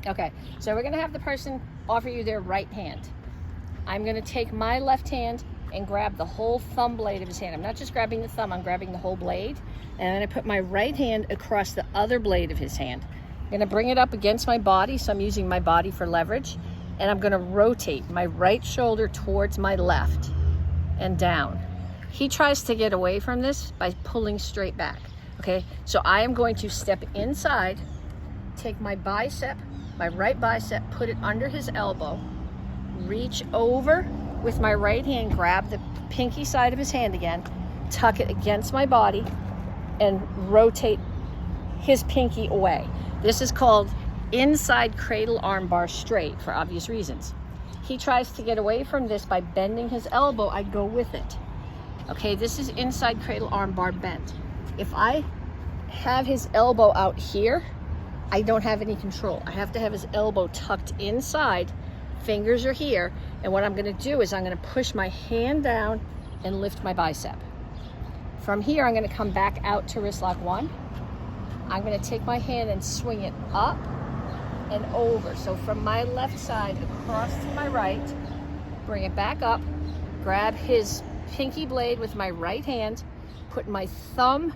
Okay, so we're gonna have the person offer you their right hand. I'm gonna take my left hand and grab the whole thumb blade of his hand. I'm not just grabbing the thumb, I'm grabbing the whole blade. And I'm gonna put my right hand across the other blade of his hand. I'm gonna bring it up against my body, so I'm using my body for leverage. And I'm gonna rotate my right shoulder towards my left and down. He tries to get away from this by pulling straight back, okay? So I am going to step inside, take my bicep, my right bicep, put it under his elbow, reach over with my right hand, grab the pinky side of his hand again, tuck it against my body, and rotate his pinky away. This is called inside cradle arm bar straight for obvious reasons. He tries to get away from this by bending his elbow, I go with it. Okay, this is inside cradle arm bar bent. If I have his elbow out here, I don't have any control. I have to have his elbow tucked inside, fingers are here, and what I'm gonna do is I'm gonna push my hand down and lift my bicep. From here, I'm gonna come back out to wrist lock 1. I'm gonna take my hand and swing it up and over. So from my left side across to my right, bring it back up, grab his pinky blade with my right hand, put my thumb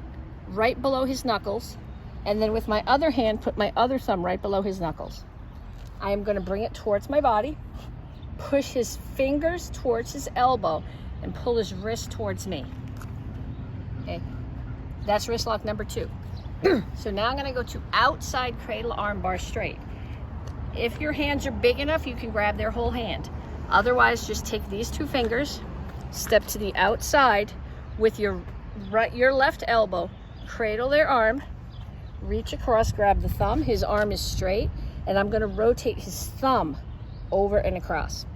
right below his knuckles, and then with my other hand, put my other thumb right below his knuckles. I am gonna bring it towards my body, push his fingers towards his elbow, and pull his wrist towards me. Okay, that's wrist lock number 2. So now I'm gonna go to outside cradle arm bar straight. If your hands are big enough, you can grab their whole hand. Otherwise, just take these 2 fingers, step to the outside with your left elbow, cradle their arm, reach across, grab the thumb, his arm is straight, and I'm gonna rotate his thumb over and across.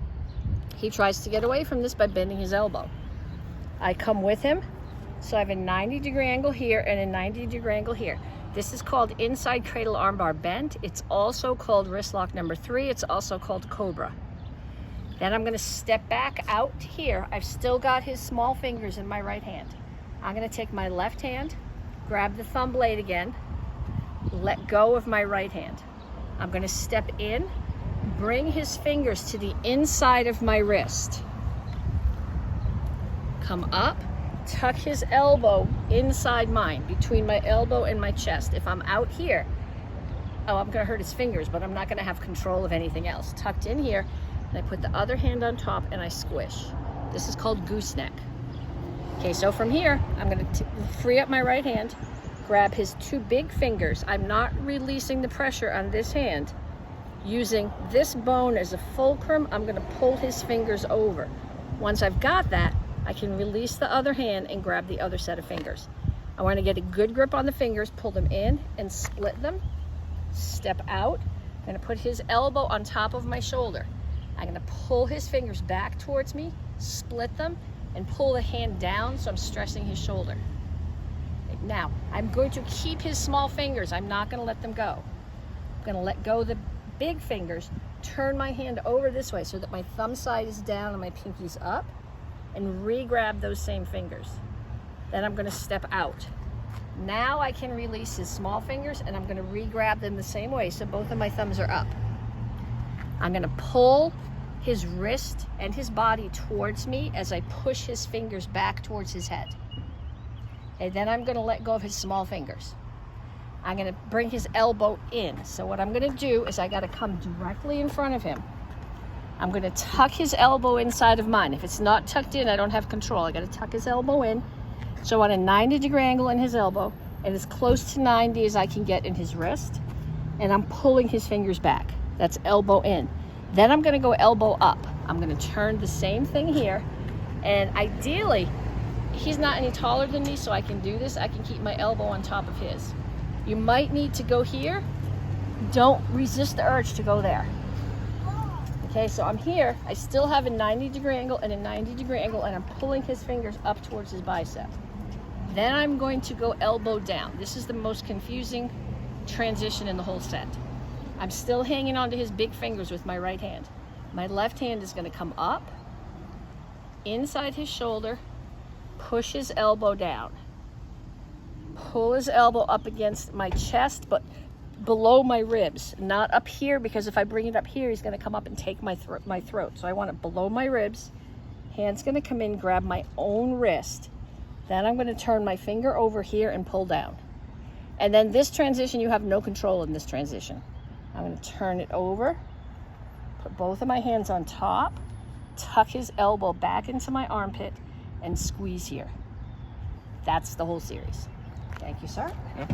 He tries to get away from this by bending his elbow. I come with him, so I have a 90-degree angle here and a 90-degree angle here. This is called inside cradle arm bar bent. It's also called wrist lock number 3. It's also called cobra. Then I'm gonna step back out here. I've still got his small fingers in my right hand. I'm gonna take my left hand, grab the thumb blade again, let go of my right hand. I'm gonna step in, bring his fingers to the inside of my wrist. Come up, tuck his elbow inside mine, between my elbow and my chest. If I'm out here, I'm gonna hurt his fingers, but I'm not gonna have control of anything else. Tucked in here, and I put the other hand on top and I squish. This is called gooseneck. Okay, so from here, I'm gonna free up my right hand, grab his 2 big fingers. I'm not releasing the pressure on this hand. Using this bone as a fulcrum, I'm gonna pull his fingers over. Once I've got that, I can release the other hand and grab the other set of fingers. I wanna get a good grip on the fingers, pull them in and split them. Step out, I'm gonna put his elbow on top of my shoulder. I'm gonna pull his fingers back towards me, split them, and pull the hand down so I'm stressing his shoulder. Now, I'm going to keep his small fingers. I'm not gonna let them go. I'm gonna let go of the big fingers, turn my hand over this way so that my thumb side is down and my pinky's up, and re-grab those same fingers. Then I'm gonna step out. Now I can release his small fingers and I'm gonna re-grab them the same way so both of my thumbs are up. I'm gonna pull his wrist and his body towards me as I push his fingers back towards his head. Okay, then I'm gonna let go of his small fingers. I'm gonna bring his elbow in. So what I'm gonna do is I gotta come directly in front of him. I'm gonna tuck his elbow inside of mine. If it's not tucked in, I don't have control. I gotta tuck his elbow in. So on a 90-degree angle in his elbow, and as close to 90 as I can get in his wrist, and I'm pulling his fingers back. That's elbow in. Then I'm gonna go elbow up. I'm gonna turn the same thing here, and ideally, he's not any taller than me, so I can do this. I can keep my elbow on top of his. You might need to go here. Don't resist the urge to go there. Okay, so I'm here. I still have a 90-degree angle and a 90-degree angle, and I'm pulling his fingers up towards his bicep. Then I'm going to go elbow down. This is the most confusing transition in the whole set. I'm still hanging onto his big fingers with my right hand. My left hand is gonna come up, inside his shoulder, push his elbow down. Pull his elbow up against my chest, but below my ribs, not up here, because if I bring it up here, he's going to come up and take my throat. So I want it below my ribs. Hand's going to come in, grab my own wrist. Then I'm going to turn my finger over here and pull down. And then this transition, you have no control in this transition. I'm going to turn it over, put both of my hands on top, tuck his elbow back into my armpit, and squeeze here. That's the whole series. Thank you, sir. Yep.